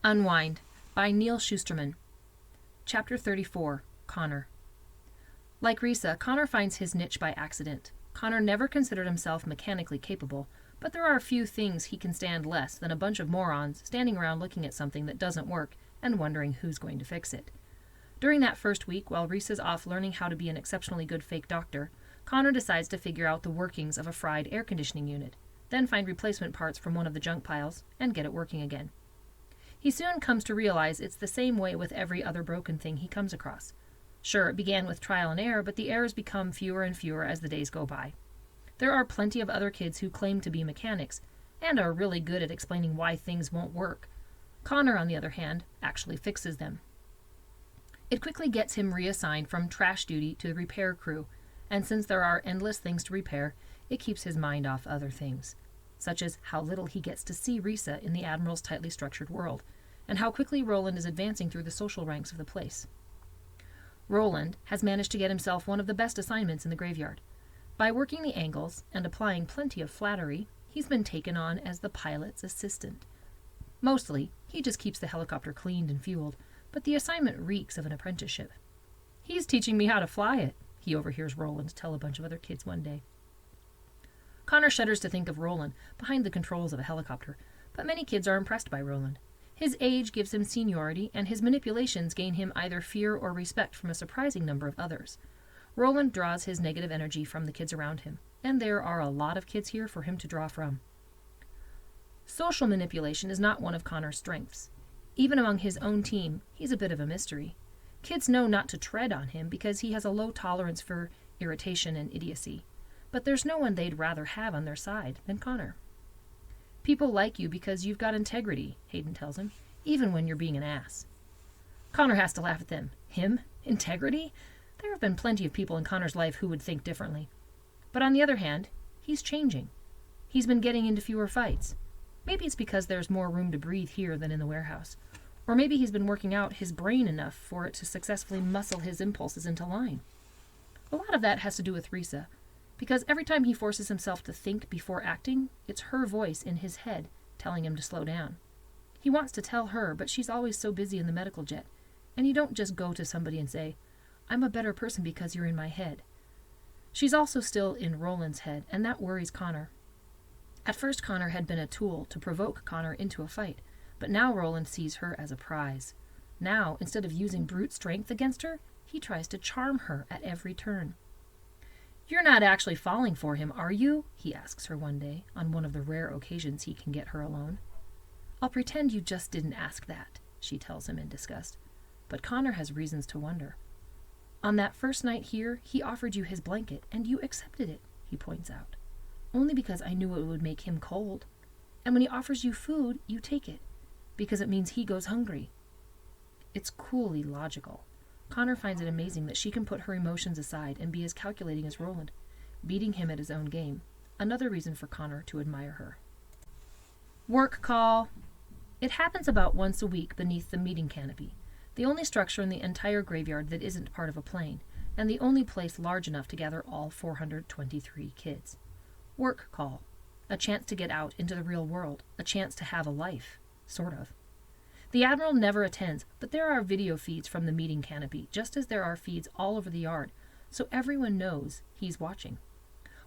Unwind by Neal Shusterman. Chapter 34, Connor. Like Risa, Connor finds his niche by accident. Connor never considered himself mechanically capable, but there are a few things he can stand less than a bunch of morons standing around looking at something that doesn't work and wondering who's going to fix it. During that first week, while Risa's off learning how to be an exceptionally good fake doctor, Connor decides to figure out the workings of a fried air conditioning unit, then find replacement parts from one of the junk piles and get it working again. He soon comes to realize it's the same way with every other broken thing he comes across. Sure, it began with trial and error, but the errors become fewer and fewer as the days go by. There are plenty of other kids who claim to be mechanics and are really good at explaining why things won't work. Connor, on the other hand, actually fixes them. It quickly gets him reassigned from trash duty to the repair crew, and since there are endless things to repair, it keeps his mind off other things, such as how little he gets to see Risa in the Admiral's tightly structured world, and how quickly Roland is advancing through the social ranks of the place. Roland has managed to get himself one of the best assignments in the graveyard. By working the angles and applying plenty of flattery, he's been taken on as the pilot's assistant. Mostly, he just keeps the helicopter cleaned and fueled, but the assignment reeks of an apprenticeship. "He's teaching me how to fly it," he overhears Roland tell a bunch of other kids one day. Connor shudders to think of Roland behind the controls of a helicopter, but many kids are impressed by Roland. His age gives him seniority, and his manipulations gain him either fear or respect from a surprising number of others. Roland draws his negative energy from the kids around him, and there are a lot of kids here for him to draw from. Social manipulation is not one of Connor's strengths. Even among his own team, he's a bit of a mystery. Kids know not to tread on him because he has a low tolerance for irritation and idiocy. But there's no one they'd rather have on their side than Connor. "People like you because you've got integrity," Hayden tells him, "even when you're being an ass." Connor has to laugh at them. Him? Integrity? There have been plenty of people in Connor's life who would think differently. But on the other hand, he's changing. He's been getting into fewer fights. Maybe it's because there's more room to breathe here than in the warehouse. Or maybe he's been working out his brain enough for it to successfully muscle his impulses into line. A lot of that has to do with Risa, because every time he forces himself to think before acting, it's her voice in his head telling him to slow down. He wants to tell her, but she's always so busy in the medical jet, and you don't just go to somebody and say, "I'm a better person because you're in my head." She's also still in Roland's head, and that worries Connor. At first, Connor had been a tool to provoke Connor into a fight, but now Roland sees her as a prize. Now, instead of using brute strength against her, he tries to charm her at every turn. "You're not actually falling for him, are you?" he asks her one day, on one of the rare occasions he can get her alone. "I'll pretend you just didn't ask that," she tells him in disgust. But Connor has reasons to wonder. "On that first night here, he offered you his blanket, and you accepted it," he points out. "Only because I knew it would make him cold. And when he offers you food, you take it, because it means he goes hungry." It's coolly logical. Connor finds it amazing that she can put her emotions aside and be as calculating as Roland, beating him at his own game. Another reason for Connor to admire her. Work call. It happens about once a week beneath the meeting canopy, the only structure in the entire graveyard that isn't part of a plane, and the only place large enough to gather all 423 kids. Work call. A chance to get out into the real world, a chance to have a life, sort of. The Admiral never attends, but there are video feeds from the meeting canopy, just as there are feeds all over the yard, so everyone knows he's watching.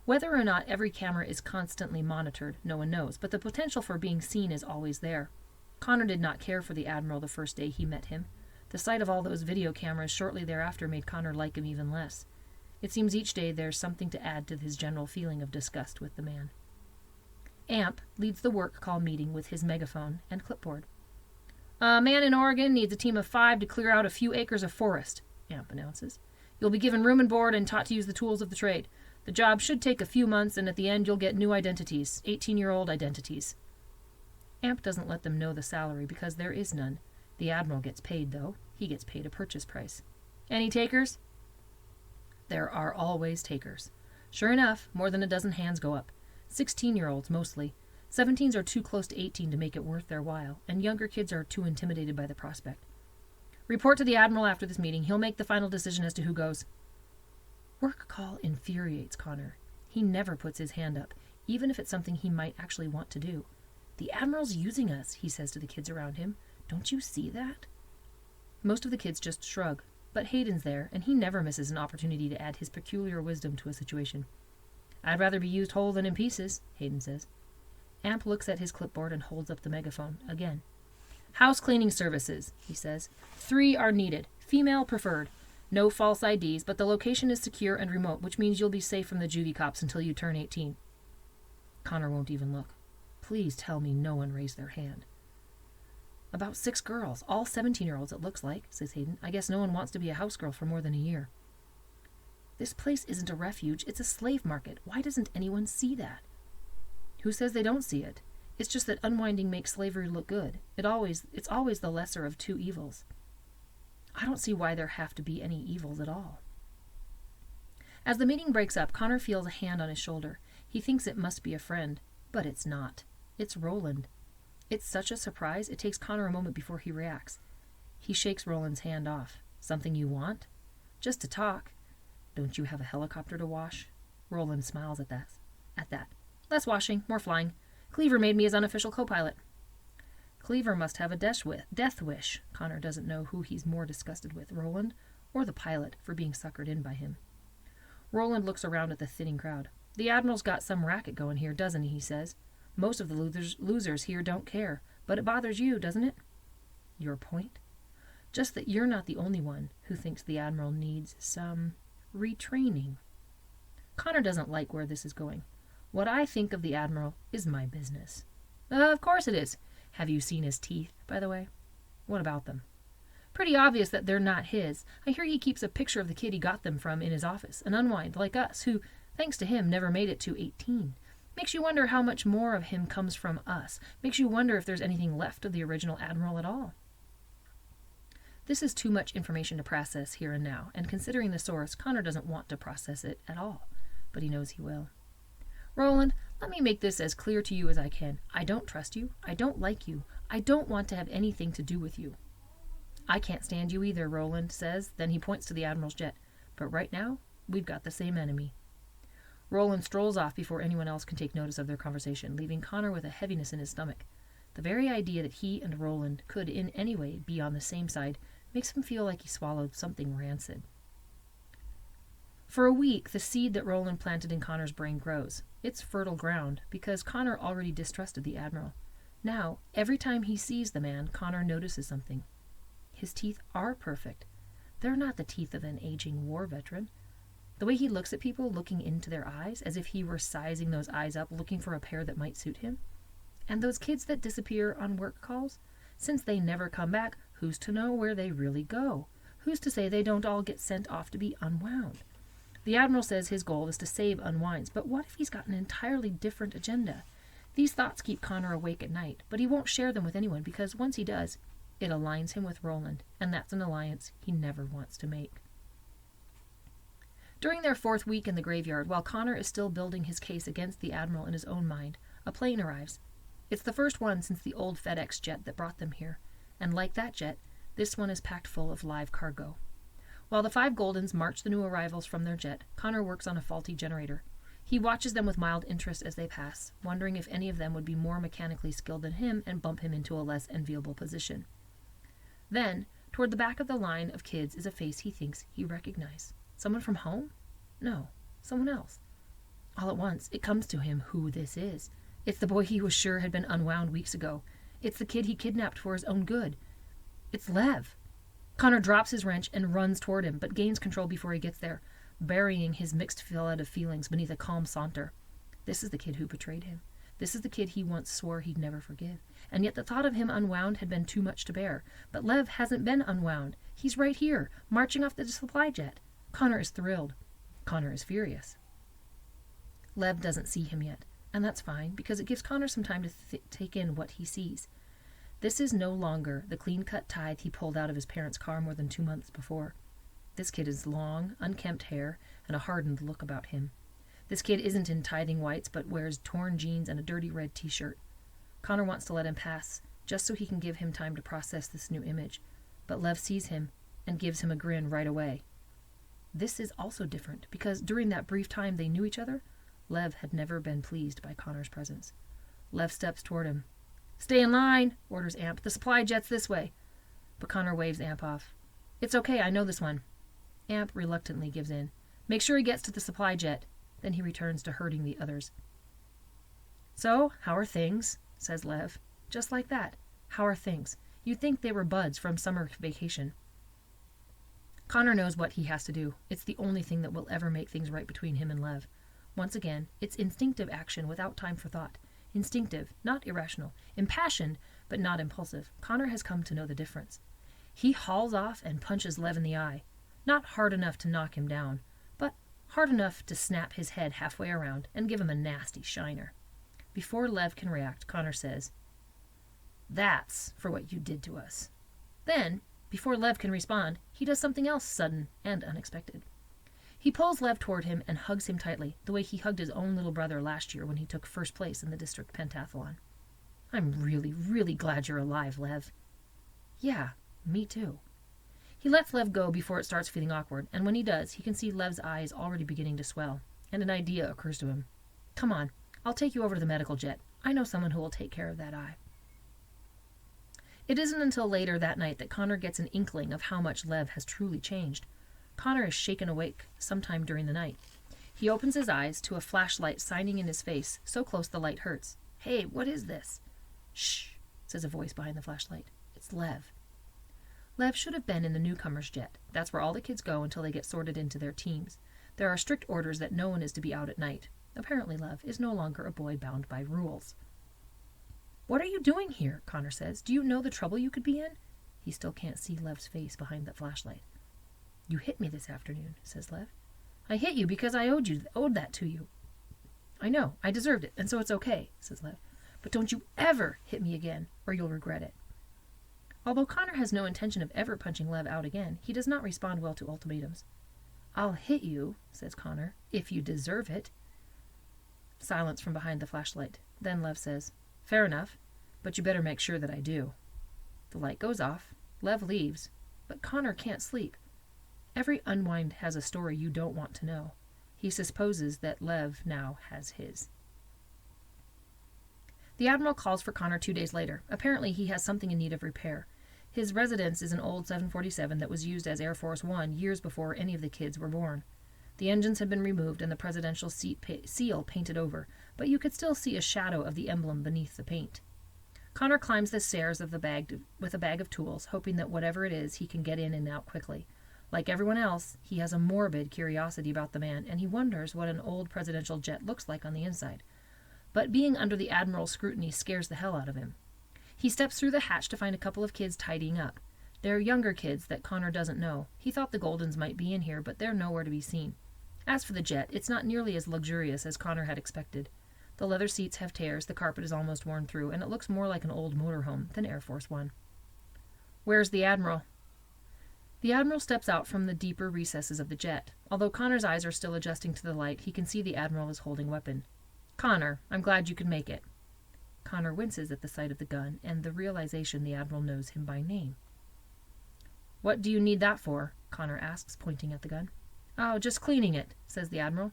Whether or not every camera is constantly monitored, no one knows, but the potential for being seen is always there. Connor did not care for the Admiral the first day he met him. The sight of all those video cameras shortly thereafter made Connor like him even less. It seems each day there's something to add to his general feeling of disgust with the man. Amp leads the work call meeting with his megaphone and clipboard. "A man in Oregon needs a team of 5 to clear out a few acres of forest," Amp announces. "You'll be given room and board and taught to use the tools of the trade. The job should take a few months, and at the end you'll get new identities, 18-year-old identities." Amp doesn't let them know the salary because there is none. The Admiral gets paid, though. He gets paid a purchase price. "Any takers?" There are always takers. Sure enough, more than a dozen hands go up. 16-year-olds mostly. 17s are too close to 18 to make it worth their while, and younger kids are too intimidated by the prospect. "Report to the Admiral after this meeting. He'll make the final decision as to who goes." Work call infuriates Connor. He never puts his hand up, even if it's something he might actually want to do. "The Admiral's using us," he says to the kids around him, Don't you see that? Most of the kids just shrug, but Hayden's there, and he never misses an opportunity to add his peculiar wisdom to a situation. I'd rather be used whole than in pieces, Hayden says. Amp looks at his clipboard and holds up the megaphone again. House cleaning services, he says. 3 are needed. Female preferred. No false IDs, but the location is secure and remote, which means you'll be safe from the juvie cops until you turn 18. Connor won't even look. Please tell me no one raised their hand. About 6 girls, all 17-year-olds it looks like, says Hayden. I guess no one wants to be a house girl for more than a year. This place isn't a refuge, it's a slave market. Why doesn't anyone see that? Who says they don't see it? It's just that unwinding makes slavery look good. It's always the lesser of 2 evils. I don't see why there have to be any evils at all. As the meeting breaks up, Connor feels a hand on his shoulder. He thinks it must be a friend, but it's not. It's Roland. It's such a surprise, it takes Connor a moment before he reacts. He shakes Roland's hand off. Something you want? Just to talk. Don't you have a helicopter to wash? Roland smiles at that. Less washing, more flying. Cleaver made me his unofficial co-pilot. Cleaver must have a death wish. Connor doesn't know who he's more disgusted with, Roland or the pilot, for being suckered in by him. Roland looks around at the thinning crowd. The Admiral's got some racket going here, doesn't he says. Most of the losers here don't care, but it bothers you, doesn't it? Your point? Just that you're not the only one who thinks the Admiral needs some retraining. Connor doesn't like where this is going. What I think of the Admiral is my business. Of course it is. Have you seen his teeth, by the way? What about them? Pretty obvious that they're not his. I hear he keeps a picture of the kid he got them from in his office, an unwind like us, who, thanks to him, never made it to 18. Makes you wonder how much more of him comes from us. Makes you wonder if there's anything left of the original Admiral at all. This is too much information to process here and now, and considering the source, Connor doesn't want to process it at all, but he knows he will. Roland, let me make this as clear to you as I can. I don't trust you. I don't like you. I don't want to have anything to do with you. I can't stand you either, Roland says. Then he points to the Admiral's jet. But right now, we've got the same enemy. Roland strolls off before anyone else can take notice of their conversation, leaving Connor with a heaviness in his stomach. The very idea that he and Roland could in any way be on the same side makes him feel like he swallowed something rancid. For a week, the seed that Roland planted in Connor's brain grows. It's fertile ground, because Connor already distrusted the Admiral. Now, every time he sees the man, Connor notices something. His teeth are perfect. They're not the teeth of an aging war veteran. The way he looks at people, looking into their eyes, as if he were sizing those eyes up, looking for a pair that might suit him. And those kids that disappear on work calls, since they never come back, who's to know where they really go? Who's to say they don't all get sent off to be unwound? The Admiral says his goal is to save unwinds, but what if he's got an entirely different agenda? These thoughts keep Connor awake at night, but he won't share them with anyone because once he does, it aligns him with Roland, and that's an alliance he never wants to make. During their 4th week in the graveyard, while Connor is still building his case against the Admiral in his own mind, a plane arrives. It's the first one since the old FedEx jet that brought them here, and like that jet, this one is packed full of live cargo. While the 5 Goldens march the new arrivals from their jet, Connor works on a faulty generator. He watches them with mild interest as they pass, wondering if any of them would be more mechanically skilled than him and bump him into a less enviable position. Then, toward the back of the line of kids is a face he thinks he recognizes. Someone from home? No, someone else. All at once, it comes to him who this is. It's the boy he was sure had been unwound weeks ago. It's the kid he kidnapped for his own good. It's Lev. Connor drops his wrench and runs toward him, but gains control before he gets there, burying his mixed flood of feelings beneath a calm saunter. This is the kid who betrayed him. This is the kid he once swore he'd never forgive. And yet the thought of him unwound had been too much to bear. But Lev hasn't been unwound. He's right here, marching off the supply jet. Connor is thrilled. Connor is furious. Lev doesn't see him yet, and that's fine, because it gives Connor some time to take in what he sees. This is no longer the clean-cut tithe he pulled out of his parents' car more than 2 months before. This kid has long, unkempt hair and a hardened look about him. This kid isn't in tithing whites, but wears torn jeans and a dirty red t-shirt. Connor wants to let him pass, just so he can give him time to process this new image. But Lev sees him and gives him a grin right away. This is also different, because during that brief time they knew each other, Lev had never been pleased by Connor's presence. Lev steps toward him. Stay in line, orders Amp. The supply jet's this way. But Connor waves Amp off. It's okay, I know this one. Amp reluctantly gives in. Make sure he gets to the supply jet. Then he returns to herding the others. So, how are things? Says Lev. Just like that. How are things? You'd think they were buds from summer vacation. Connor knows what he has to do. It's the only thing that will ever make things right between him and Lev. Once again, it's instinctive action without time for thought. Instinctive, not irrational. Impassioned, but not impulsive. Connor has come to know the difference. He hauls off and punches Lev in the eye. Not hard enough to knock him down, but hard enough to snap his head halfway around and give him a nasty shiner. Before Lev can react, Connor says, "That's for what you did to us." Then, before Lev can respond, he does something else sudden and unexpected. He pulls Lev toward him and hugs him tightly, the way he hugged his own little brother last year when he took first place in the district pentathlon. "I'm really, really glad you're alive, Lev." "Yeah, me too." He lets Lev go before it starts feeling awkward, and when he does, he can see Lev's eyes already beginning to swell, and an idea occurs to him. "Come on, I'll take you over to the medical jet. I know someone who will take care of that eye." It isn't until later that night that Connor gets an inkling of how much Lev has truly changed. Connor is shaken awake sometime during the night. He opens his eyes to a flashlight shining in his face, so close the light hurts. "Hey, what is this?" "Shh," says a voice behind the flashlight. "It's Lev." Lev should have been in the newcomer's jet. That's where all the kids go until they get sorted into their teams. There are strict orders that no one is to be out at night. Apparently Lev is no longer a boy bound by rules. "What are you doing here?" Connor says. "Do you know the trouble you could be in?" He still can't see Lev's face behind that flashlight. "You hit me this afternoon," says Lev. "I hit you because I owed that to you." "I know, I deserved it, and so it's okay," says Lev. "But don't you ever hit me again, or you'll regret it." Although Connor has no intention of ever punching Lev out again, he does not respond well to ultimatums. "I'll hit you," says Connor, "if you deserve it." Silence from behind the flashlight. Then Lev says, "Fair enough, but you better make sure that I do." The light goes off. Lev leaves, but Connor can't sleep. Every unwind has a story you don't want to know. He supposes that Lev now has his. The Admiral calls for Connor 2 days later. Apparently he has something in need of repair. His residence is an old 747 that was used as Air Force One years before any of the kids were born. The engines had been removed and the presidential seal painted over, but you could still see a shadow of the emblem beneath the paint. Connor climbs the stairs of the bag with a bag of tools, hoping that whatever it is, he can get in and out quickly. Like everyone else, he has a morbid curiosity about the man, and he wonders what an old presidential jet looks like on the inside. But being under the Admiral's scrutiny scares the hell out of him. He steps through the hatch to find a couple of kids tidying up. They're younger kids that Connor doesn't know. He thought the Goldens might be in here, but they're nowhere to be seen. As for the jet, it's not nearly as luxurious as Connor had expected. The leather seats have tears, the carpet is almost worn through, and it looks more like an old motorhome than Air Force One. "Where's the Admiral?" The Admiral steps out from the deeper recesses of the jet. Although Connor's eyes are still adjusting to the light, he can see the Admiral is holding a weapon. "Connor, I'm glad you could make it." Connor winces at the sight of the gun and the realization the Admiral knows him by name. "What do you need that for?" Connor asks, pointing at the gun. "Oh, just cleaning it," says the Admiral.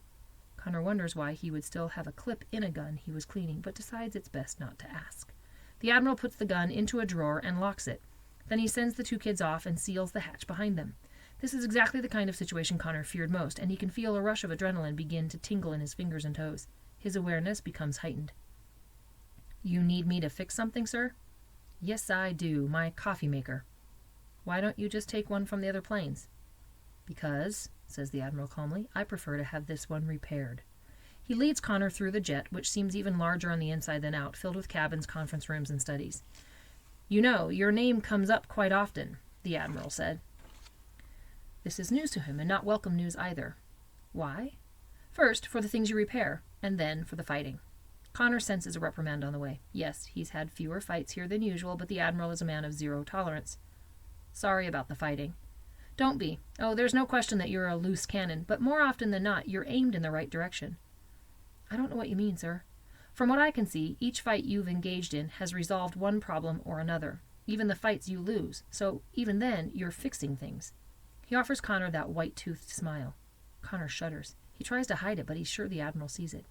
Connor wonders why he would still have a clip in a gun he was cleaning, but decides it's best not to ask. The Admiral puts the gun into a drawer and locks it. Then he sends the two kids off and seals the hatch behind them. This is exactly the kind of situation Connor feared most, and he can feel a rush of adrenaline begin to tingle in his fingers and toes. His awareness becomes heightened. "You need me to fix something, sir?" "Yes, I do. My coffee maker." "Why don't you just take one from the other planes?" "Because," says the Admiral calmly, "I prefer to have this one repaired." He leads Connor through the jet, which seems even larger on the inside than out, filled with cabins, conference rooms, and studies. "You know, your name comes up quite often," the Admiral said. This is news to him, and not welcome news either. Why? First, for the things you repair, and then for the fighting. Connor senses a reprimand on the way. Yes, he's had fewer fights here than usual, but the Admiral is a man of zero tolerance. "Sorry about the fighting." "Don't be. Oh, there's no question that you're a loose cannon, but more often than not, you're aimed in the right direction." "I don't know what you mean, sir." "From what I can see, each fight you've engaged in has resolved one problem or another. Even the fights you lose. So even then, you're fixing things." He offers Connor that white-toothed smile. Connor shudders. He tries to hide it, but he's sure the Admiral sees it.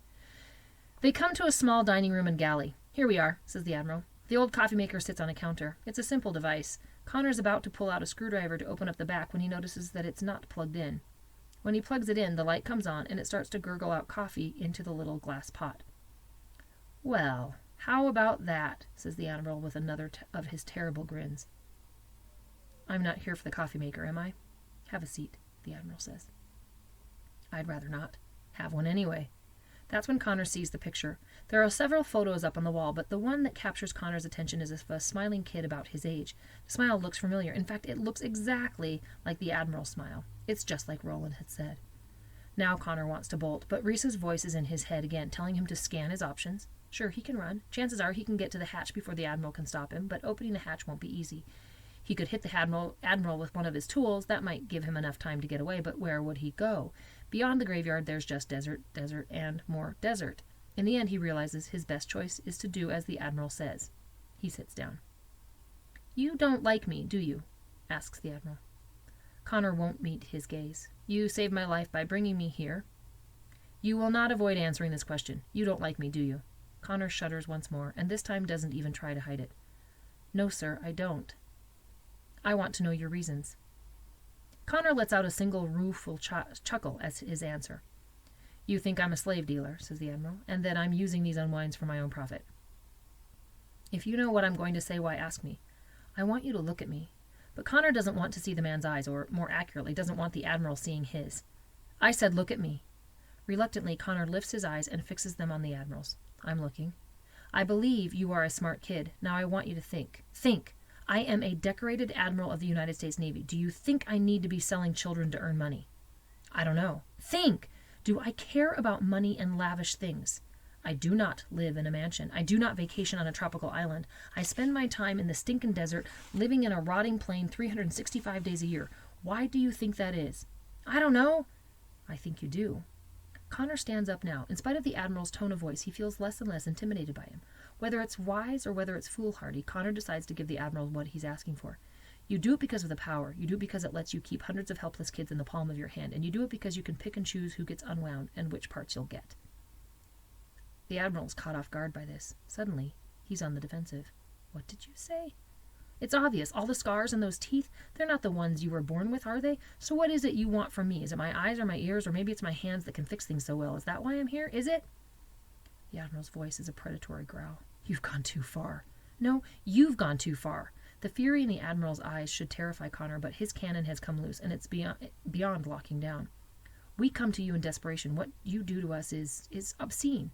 They come to a small dining room and galley. "Here we are," says the Admiral. The old coffee maker sits on a counter. It's a simple device. Connor's about to pull out a screwdriver to open up the back when he notices that it's not plugged in. When he plugs it in, the light comes on and it starts to gurgle out coffee into the little glass pot. "Well, how about that?" says the Admiral with another of his terrible grins. "I'm not here for the coffee maker, am I?" "Have a seat," the Admiral says. "I'd rather not. Have one anyway." That's when Connor sees the picture. There are several photos up on the wall, but the one that captures Connor's attention is of a smiling kid about his age. The smile looks familiar. In fact, it looks exactly like the Admiral's smile. It's just like Roland had said. Now Connor wants to bolt, but Risa's voice is in his head again, telling him to scan his options. Sure, he can run. Chances are he can get to the hatch before the Admiral can stop him, but opening the hatch won't be easy. He could hit the Admiral with one of his tools. That might give him enough time to get away, but where would he go? Beyond the graveyard, there's just desert, desert, and more desert. In the end, he realizes his best choice is to do as the Admiral says. He sits down. "You don't like me, do you?" asks the Admiral. Connor won't meet his gaze. "You saved my life by bringing me here." "You will not avoid answering this question. You don't like me, do you?" Connor shudders once more, and this time doesn't even try to hide it. "No, sir, I don't." "I want to know your reasons." Connor lets out a single rueful chuckle as his answer. "You think I'm a slave dealer," says the Admiral, "and that I'm using these unwinds for my own profit." "If you know what I'm going to say, why ask me?" "I want you to look at me." But Connor doesn't want to see the man's eyes, or, more accurately, doesn't want the Admiral seeing his. "I said look at me." Reluctantly, Connor lifts his eyes and fixes them on the Admiral's. "I'm looking." "I believe you are a smart kid. Now I want you to think. Think! I am a decorated Admiral of the United States Navy. Do you think I need to be selling children to earn money?" "I don't know." "Think! Do I care about money and lavish things?" "I do not live in a mansion. I do not vacation on a tropical island. I spend my time in the stinking desert, living in a rotting plane 365 days a year. Why do you think that is?" "I don't know." "I think you do." Connor stands up now. In spite of the Admiral's tone of voice, he feels less and less intimidated by him. Whether it's wise or whether it's foolhardy, Connor decides to give the Admiral what he's asking for. "You do it because of the power. You do it because it lets you keep hundreds of helpless kids in the palm of your hand. And you do it because you can pick and choose who gets unwound and which parts you'll get." The Admiral's caught off guard by this. Suddenly, he's on the defensive. "What did you say?" "It's obvious. All the scars and those teeth, they're not the ones you were born with, are they? So what is it you want from me? Is it my eyes or my ears, or maybe it's my hands that can fix things so well? Is that why I'm here? Is it?" The Admiral's voice is a predatory growl. "You've gone too far." "No, you've gone too far." The fury in the Admiral's eyes should terrify Connor, but his cannon has come loose, and it's beyond locking down. "We come to you in desperation. What you do to us is obscene."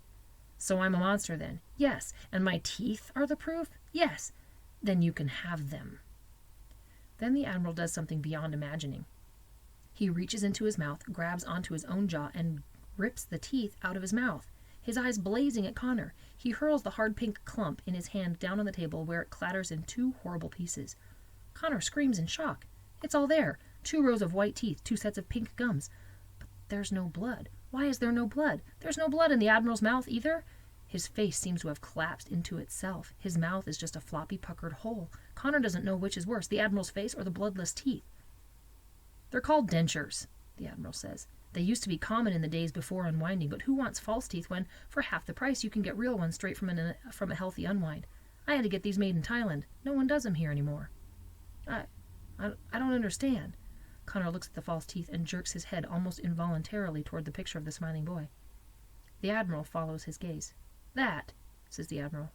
"So I'm a monster then?" "Yes." "And my teeth are the proof?" "Yes." "Then you can have them." Then the Admiral does something beyond imagining. He reaches into his mouth, grabs onto his own jaw, and rips the teeth out of his mouth. His eyes blazing at Connor, he hurls the hard pink clump in his hand down on the table, where it clatters in 2 horrible pieces. Connor screams in shock. It's all there. 2 rows of white teeth, 2 sets of pink gums. But there's no blood. Why is there no blood? There's no blood in the Admiral's mouth either. His face seems to have collapsed into itself. His mouth is just a floppy, puckered hole. Connor doesn't know which is worse, the Admiral's face or the bloodless teeth. "They're called dentures," the Admiral says. "They used to be common in the days before unwinding, but who wants false teeth when, for half the price, you can get real ones straight from a healthy unwind? I had to get these made in Thailand. No one does them here anymore." I don't understand." Connor looks at the false teeth and jerks his head almost involuntarily toward the picture of the smiling boy. The Admiral follows his gaze. "That," says the Admiral,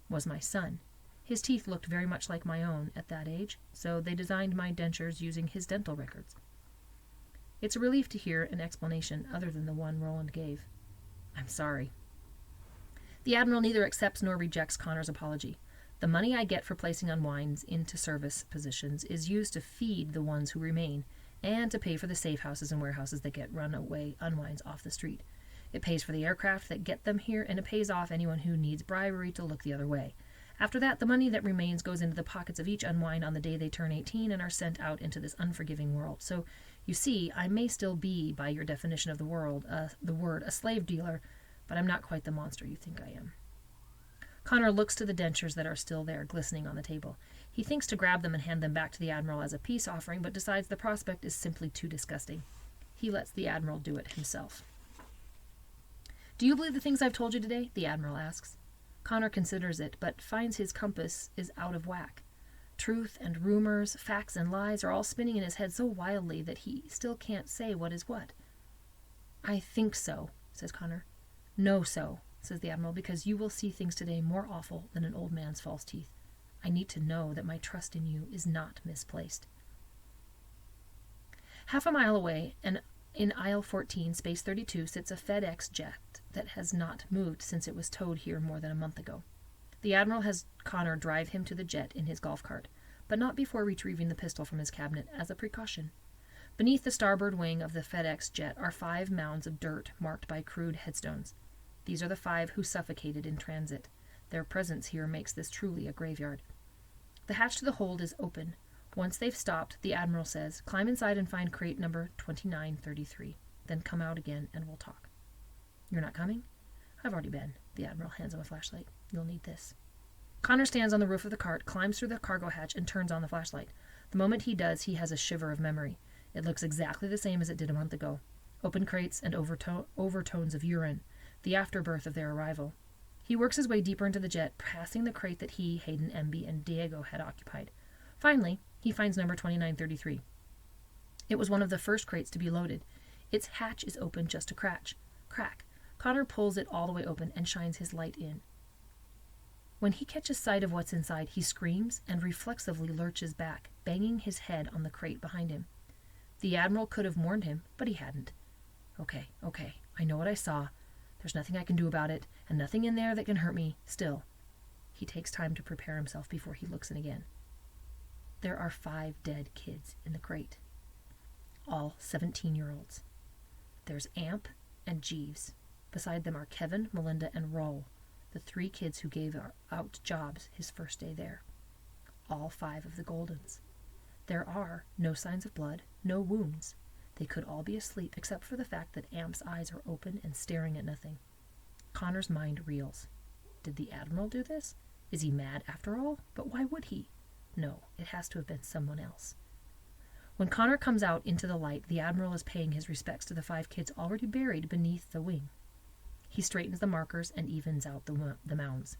"was my son. His teeth looked very much like my own at that age, so they designed my dentures using his dental records." It's a relief to hear an explanation other than the one Roland gave. "I'm sorry." The Admiral neither accepts nor rejects Connor's apology. "The money I get for placing unwinds into service positions is used to feed the ones who remain, and to pay for the safe houses and warehouses that get runaway unwinds off the street. It pays for the aircraft that get them here, and it pays off anyone who needs bribery to look the other way. After that, the money that remains goes into the pockets of each unwind on the day they turn 18 and are sent out into this unforgiving world. So, you see, I may still be, by your definition of the word, a slave dealer, but I'm not quite the monster you think I am." Connor looks to the dentures that are still there, glistening on the table. He thinks to grab them and hand them back to the Admiral as a peace offering, but decides the prospect is simply too disgusting. He lets the Admiral do it himself. "Do you believe the things I've told you today?" the Admiral asks. Connor considers it, but finds his compass is out of whack. Truth and rumors, facts and lies are all spinning in his head so wildly that he still can't say what is what. I think so, says Connor. No, so, says the Admiral, because you will see things today more awful than an old man's false teeth. I need to know that my trust in you is not misplaced. Half a mile away, and in aisle 14, space 32, sits a FedEx jet that has not moved since it was towed here more than a month ago. The Admiral has Connor drive him to the jet in his golf cart, but not before retrieving the pistol from his cabinet as a precaution. Beneath the starboard wing of the FedEx jet are 5 mounds of dirt marked by crude headstones. These are the 5 who suffocated in transit. Their presence here makes this truly a graveyard. The hatch to the hold is open. Once they've stopped, the Admiral says, climb inside and find crate number 2933. Then come out again and we'll talk. You're not coming? I've already been. The Admiral hands him a flashlight. You'll need this. Connor stands on the roof of the cart, climbs through the cargo hatch, and turns on the flashlight. The moment he does, he has a shiver of memory. It looks exactly the same as it did a month ago. Open crates and overtones of urine, the afterbirth of their arrival. He works his way deeper into the jet, passing the crate that he, Hayden, Emby, and Diego had occupied. Finally, he finds number 2933. It was one of the first crates to be loaded. Its hatch is open just a crack. Connor pulls it all the way open and shines his light in. When he catches sight of what's inside, he screams and reflexively lurches back, banging his head on the crate behind him. The Admiral could have warned him, but he hadn't. Okay, I know what I saw. There's nothing I can do about it, and nothing in there that can hurt me. Still, he takes time to prepare himself before he looks in again. There are 5 dead kids in the crate, all 17-year-olds. There's Amp and Jeeves. Beside them are Kevin, Melinda, and Roll, the 3 kids who gave out jobs his first day there. All 5 of the Goldens. There are no signs of blood, no wounds. They could all be asleep except for the fact that Amp's eyes are open and staring at nothing. Connor's mind reels. Did the Admiral do this? Is he mad after all? But why would he? No, it has to have been someone else. When Connor comes out into the light, the Admiral is paying his respects to the 5 kids already buried beneath the wing. He straightens the markers and evens out the mounds.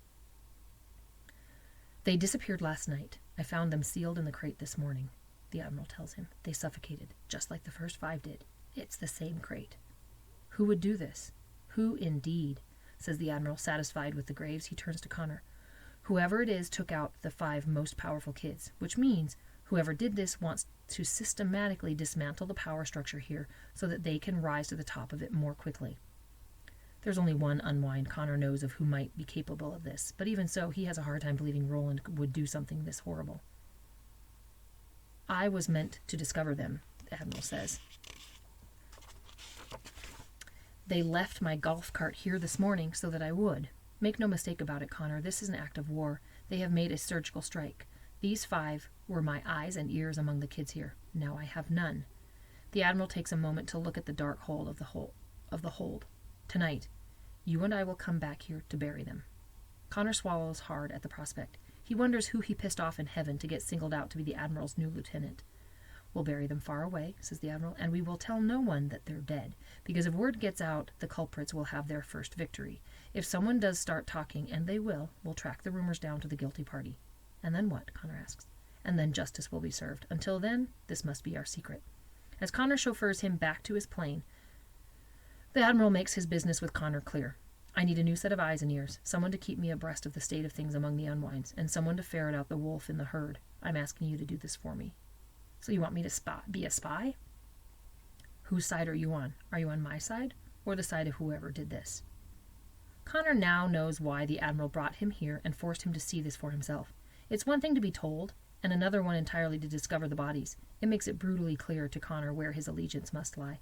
They disappeared last night. I found them sealed in the crate this morning, the Admiral tells him. They suffocated, just like the first 5 did. It's the same crate. Who would do this? Who indeed, says the Admiral, satisfied with the graves. He turns to Connor. Whoever it is took out the 5 most powerful kids, which means whoever did this wants to systematically dismantle the power structure here so that they can rise to the top of it more quickly. There's only one Unwind Connor knows of who might be capable of this, but even so, he has a hard time believing Roland would do something this horrible. I was meant to discover them, the Admiral says. They left my golf cart here this morning so that I would. Make no mistake about it, Connor, this is an act of war. They have made a surgical strike. These 5 were my eyes and ears among the kids here. Now I have none. The Admiral takes a moment to look at the dark hold of the hold. Tonight, you and I will come back here to bury them. Connor swallows hard at the prospect. He wonders who he pissed off in heaven to get singled out to be the Admiral's new lieutenant. We'll bury them far away, says the Admiral, and we will tell no one that they're dead, because if word gets out, the culprits will have their first victory. If someone does start talking, and they will, we'll track the rumors down to the guilty party. And then what? Connor asks. And then justice will be served. Until then, this must be our secret. As Connor chauffeurs him back to his plane, the Admiral makes his business with Connor clear. I need a new set of eyes and ears, someone to keep me abreast of the state of things among the Unwinds, and someone to ferret out the wolf in the herd. I'm asking you to do this for me. So you want me to be a spy? Whose side are you on? Are you on my side, or the side of whoever did this? Connor now knows why the Admiral brought him here and forced him to see this for himself. It's one thing to be told, and another one entirely to discover the bodies. It makes it brutally clear to Connor where his allegiance must lie.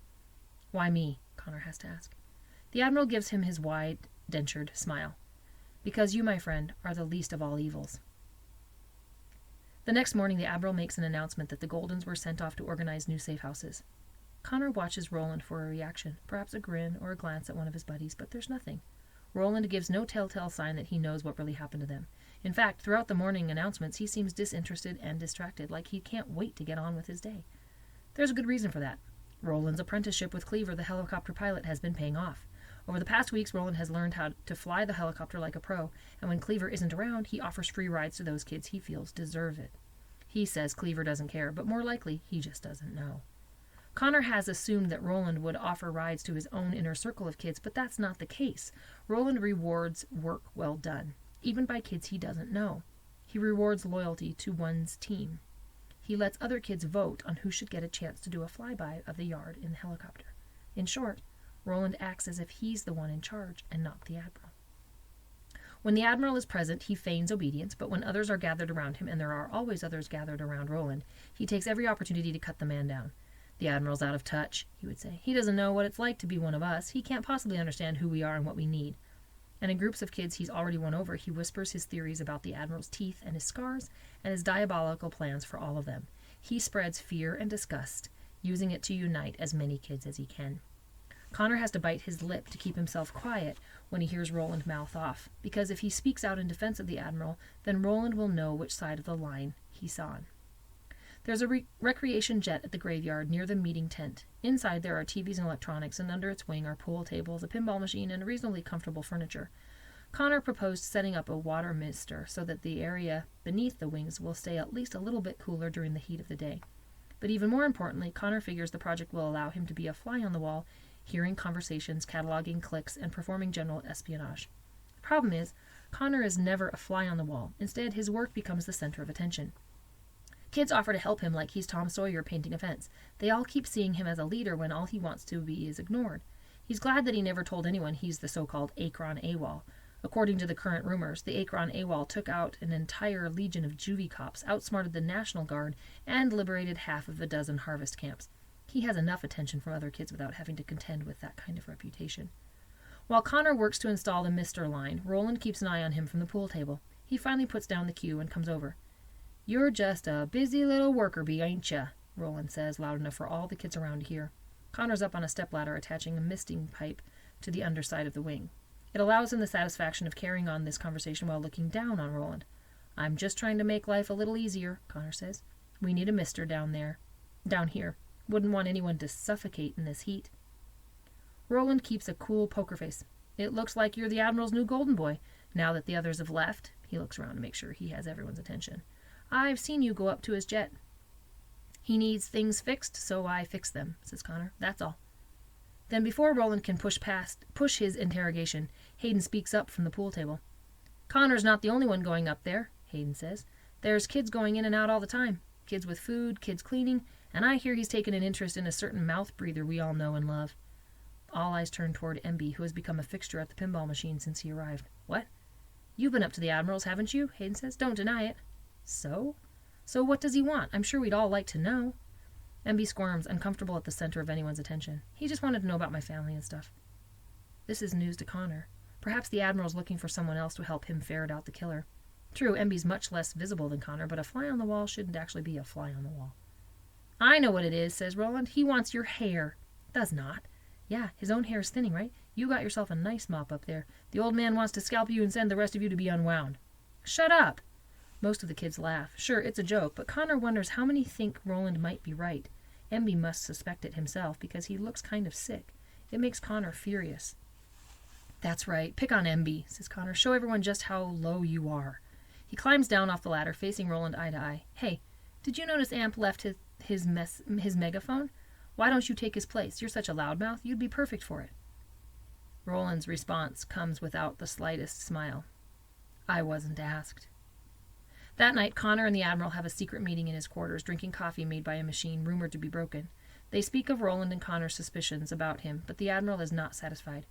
Why me? Connor has to ask. The Admiral gives him his wide-dentured smile. Because you, my friend, are the least of all evils. The next morning, the Admiral makes an announcement that the Goldens were sent off to organize new safe houses. Connor watches Roland for a reaction, perhaps a grin or a glance at one of his buddies, but there's nothing. Roland gives no telltale sign that he knows what really happened to them. In fact, throughout the morning announcements, he seems disinterested and distracted, like he can't wait to get on with his day. There's a good reason for that. Roland's apprenticeship with Cleaver, the helicopter pilot, has been paying off. Over the past weeks, Roland has learned how to fly the helicopter like a pro, and when Cleaver isn't around, he offers free rides to those kids he feels deserve it. He says Cleaver doesn't care, but more likely, he just doesn't know. Connor has assumed that Roland would offer rides to his own inner circle of kids, but that's not the case. Roland rewards work well done, even by kids he doesn't know. He rewards loyalty to one's team. He lets other kids vote on who should get a chance to do a flyby of the yard in the helicopter. In short, Roland acts as if he's the one in charge and not the Admiral. When the Admiral is present, he feigns obedience, but when others are gathered around him, and there are always others gathered around Roland, he takes every opportunity to cut the man down. The Admiral's out of touch, he would say. He doesn't know what it's like to be one of us. He can't possibly understand who we are and what we need. And in groups of kids he's already won over, he whispers his theories about the Admiral's teeth and his scars and his diabolical plans for all of them. He spreads fear and disgust, using it to unite as many kids as he can. Connor has to bite his lip to keep himself quiet when he hears Roland mouth off, because if he speaks out in defense of the Admiral, then Roland will know which side of the line he's on. There's a recreation jet at the graveyard near the meeting tent. Inside there are TVs and electronics, and under its wing are pool tables, a pinball machine, and reasonably comfortable furniture. Connor proposed setting up a water mister so that the area beneath the wings will stay at least a little bit cooler during the heat of the day. But even more importantly, Connor figures the project will allow him to be a fly on the wall, hearing conversations, cataloging clicks, and performing general espionage. The problem is, Connor is never a fly on the wall. Instead, his work becomes the center of attention. Kids offer to help him like he's Tom Sawyer painting a fence. They all keep seeing him as a leader when all he wants to be is ignored. He's glad that he never told anyone he's the so-called Akron AWOL. According to the current rumors, the Akron AWOL took out an entire legion of juvie cops, outsmarted the National Guard, and liberated half of a dozen harvest camps. He has enough attention from other kids without having to contend with that kind of reputation. While Connor works to install the Mr. line, Roland keeps an eye on him from the pool table. He finally puts down the cue and comes over. "You're just a busy little worker bee, ain't ya?" Roland says, loud enough for all the kids around to hear. Connor's up on a stepladder attaching a misting pipe to the underside of the wing. It allows him the satisfaction of carrying on this conversation while looking down on Roland. "I'm just trying to make life a little easier," Connor says. "We need a mister down here. Wouldn't want anyone to suffocate in this heat." Roland keeps a cool poker face. "It looks like you're the Admiral's new golden boy. Now that the others have left," he looks around to make sure he has everyone's attention, "I've seen you go up to his jet." "He needs things fixed, so I fix them," says Connor. "That's all." Then before Roland can push his interrogation, Hayden speaks up from the pool table. "Connor's not the only one going up there," Hayden says. "There's kids going in and out all the time. Kids with food, kids cleaning, and I hear he's taken an interest in a certain mouth breather we all know and love." All eyes turn toward MB, who has become a fixture at the pinball machine since he arrived. "What? You've been up to the Admiral's, haven't you?" Hayden says. "Don't deny it." "So? So what does he want? I'm sure we'd all like to know." MB squirms, uncomfortable at the center of anyone's attention. "He just wanted to know about my family and stuff." This is news to Connor. Perhaps the Admiral's looking for someone else to help him ferret out the killer. True, MB's much less visible than Connor, but a fly on the wall shouldn't actually be a fly on the wall. "I know what it is," says Roland. "He wants your hair." "Does not." "Yeah, his own hair is thinning, right? You got yourself a nice mop up there. The old man wants to scalp you and send the rest of you to be unwound." "Shut up!" Most of the kids laugh. Sure, it's a joke, but Connor wonders how many think Roland might be right. MB must suspect it himself because he looks kind of sick. It makes Connor furious. "That's right. Pick on MB," says Connor. "Show everyone just how low you are." He climbs down off the ladder, facing Roland eye to eye. "Hey, did you notice Amp left his megaphone? Why don't you take his place? You're such a loudmouth. You'd be perfect for it." Roland's response comes without the slightest smile. "I wasn't asked." That night, Connor and the Admiral have a secret meeting in his quarters, drinking coffee made by a machine rumored to be broken. They speak of Roland and Connor's suspicions about him, but the Admiral is not satisfied.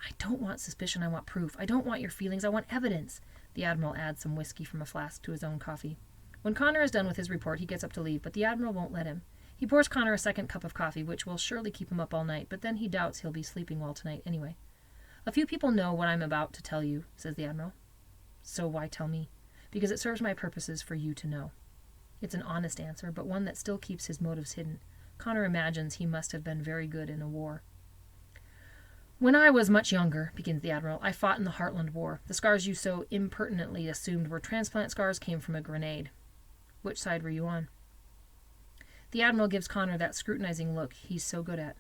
"I don't want suspicion, I want proof. I don't want your feelings, I want evidence." The Admiral adds some whiskey from a flask to his own coffee. When Connor is done with his report, he gets up to leave, but the Admiral won't let him. He pours Connor a second cup of coffee, which will surely keep him up all night, but then he doubts he'll be sleeping well tonight anyway. "A few people know what I'm about to tell you," says the Admiral. "So why tell me?" "Because it serves my purposes for you to know." It's an honest answer, but one that still keeps his motives hidden. Connor imagines he must have been very good in a war. "When I was much younger," begins the Admiral, "I fought in the Heartland War. The scars you so impertinently assumed were transplant scars came from a grenade." "Which side were you on?" The Admiral gives Connor that scrutinizing look he's so good at.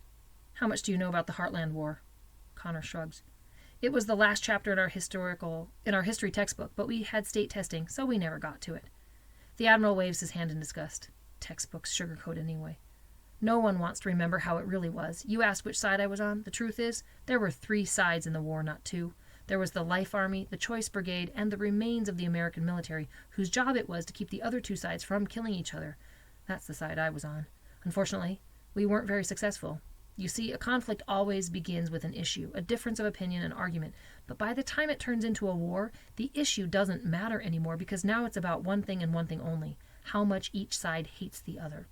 "How much do you know about the Heartland War?" Connor shrugs. It was the last chapter in our history textbook, but we had state testing, so we never got to it. The Admiral waves his hand in disgust. Textbooks sugarcoat anyway. No one wants to remember how it really was. You asked which side I was on. The truth is, there were 3 sides in the war, not 2. There was the Life Army, the Choice Brigade, and the remains of the American military, whose job it was to keep the other 2 sides from killing each other. That's the side I was on. Unfortunately, we weren't very successful. You see, a conflict always begins with an issue, a difference of opinion, an argument. But by the time it turns into a war, the issue doesn't matter anymore because now it's about one thing and one thing only, how much each side hates the other.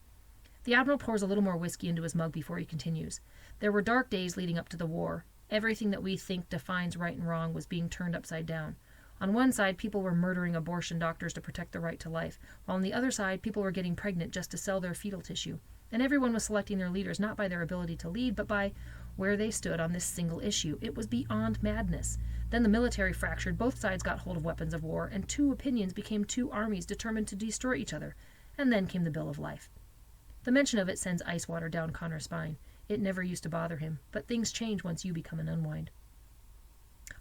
The Admiral pours a little more whiskey into his mug before he continues. There were dark days leading up to the war. Everything that we think defines right and wrong was being turned upside down. On one side, people were murdering abortion doctors to protect the right to life, while on the other side, people were getting pregnant just to sell their fetal tissue. And everyone was selecting their leaders not by their ability to lead, but by where they stood on this single issue. It was beyond madness. Then the military fractured, both sides got hold of weapons of war, and 2 opinions became 2 armies determined to destroy each other. And then came the Bill of Life. The mention of it sends ice water down Connor's spine. It never used to bother him, but things change once you become an unwind.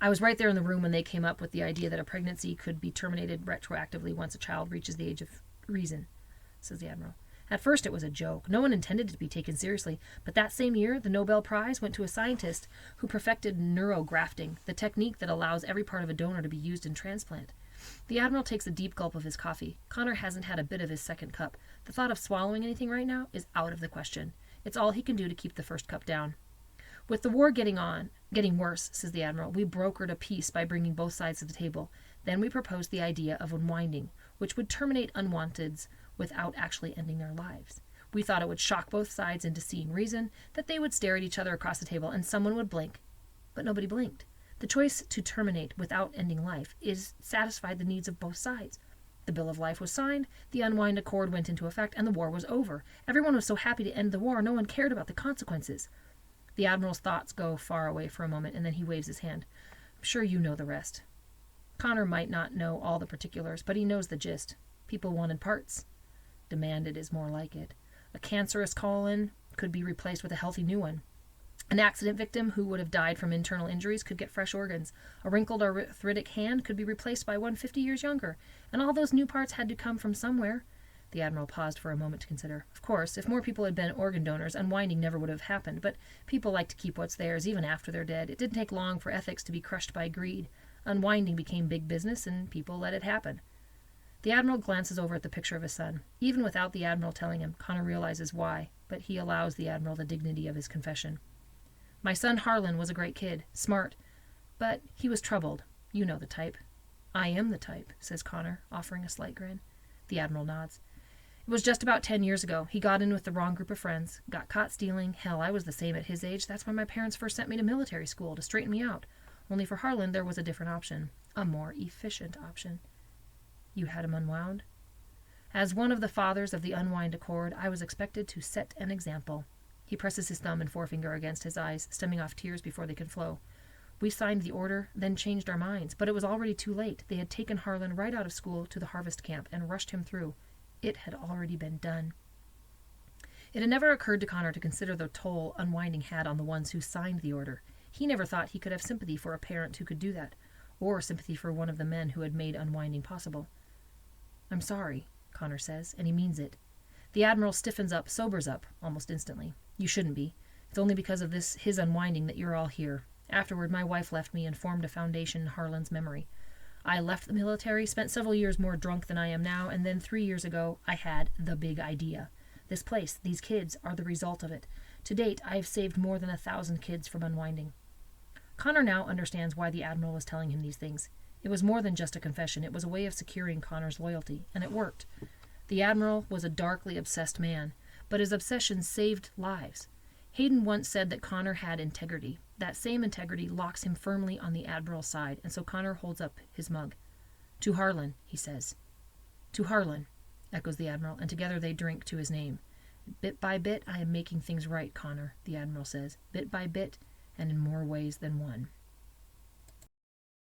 I was right there in the room when they came up with the idea that a pregnancy could be terminated retroactively once a child reaches the age of reason, says the Admiral. At first it was a joke. No one intended it to be taken seriously, but that same year the Nobel Prize went to a scientist who perfected neurografting, the technique that allows every part of a donor to be used in transplant. The Admiral takes a deep gulp of his coffee. Connor hasn't had a bit of his second cup. The thought of swallowing anything right now is out of the question. It's all he can do to keep the first cup down. With the war getting worse, says the Admiral, we brokered a peace by bringing both sides to the table. Then we proposed the idea of unwinding, which would terminate unwanteds without actually ending their lives. We thought it would shock both sides into seeing reason, that they would stare at each other across the table and someone would blink. But nobody blinked. The choice to terminate without ending life satisfied the needs of both sides. The Bill of Life was signed, the Unwind Accord went into effect, and the war was over. Everyone was so happy to end the war, no one cared about the consequences. The Admiral's thoughts go far away for a moment, and then he waves his hand. I'm sure you know the rest. Connor might not know all the particulars, but he knows the gist. People wanted parts. Demanded is more like it. A cancerous colon could be replaced with a healthy new one. An accident victim who would have died from internal injuries could get fresh organs. A wrinkled arthritic hand could be replaced by one 50 years younger. And all those new parts had to come from somewhere. The Admiral paused for a moment to consider. Of course, if more people had been organ donors, unwinding never would have happened, but people like to keep what's theirs even after they're dead. It didn't take long for ethics to be crushed by greed. Unwinding became big business, and people let it happen. The Admiral glances over at the picture of his son. Even without the Admiral telling him, Connor realizes why, but he allows the Admiral the dignity of his confession. My son Harlan was a great kid, smart, but he was troubled. You know the type. I am the type, says Connor, offering a slight grin. The Admiral nods. It was just about 10 years ago. He got in with the wrong group of friends, got caught stealing. Hell, I was the same at his age. That's why my parents first sent me to military school, to straighten me out. Only for Harlan, there was a different option, a more efficient option. You had him unwound? As one of the fathers of the Unwind Accord, I was expected to set an example. He presses his thumb and forefinger against his eyes, stemming off tears before they can flow. We signed the order, then changed our minds, but it was already too late. They had taken Harlan right out of school to the harvest camp and rushed him through. It had already been done. It had never occurred to Connor to consider the toll unwinding had on the ones who signed the order. He never thought he could have sympathy for a parent who could do that, or sympathy for one of the men who had made unwinding possible. I'm sorry, Connor says, and he means it. The Admiral stiffens up, sobers up, almost instantly. You shouldn't be. It's only because of his unwinding that you're all here. Afterward, my wife left me and formed a foundation in Harlan's memory. I left the military, spent several years more drunk than I am now, and then 3 years ago, I had the big idea. This place, these kids, are the result of it. To date, I have saved more than 1,000 kids from unwinding. Connor now understands why the Admiral was telling him these things. It was more than just a confession. It was a way of securing Connor's loyalty, and it worked. The Admiral was a darkly obsessed man, but his obsession saved lives. Hayden once said that Connor had integrity. That same integrity locks him firmly on the Admiral's side, and so Connor holds up his mug. To Harlan, he says. To Harlan, echoes the Admiral, and together they drink to his name. Bit by bit, I am making things right, Connor, the Admiral says. Bit by bit, and in more ways than one.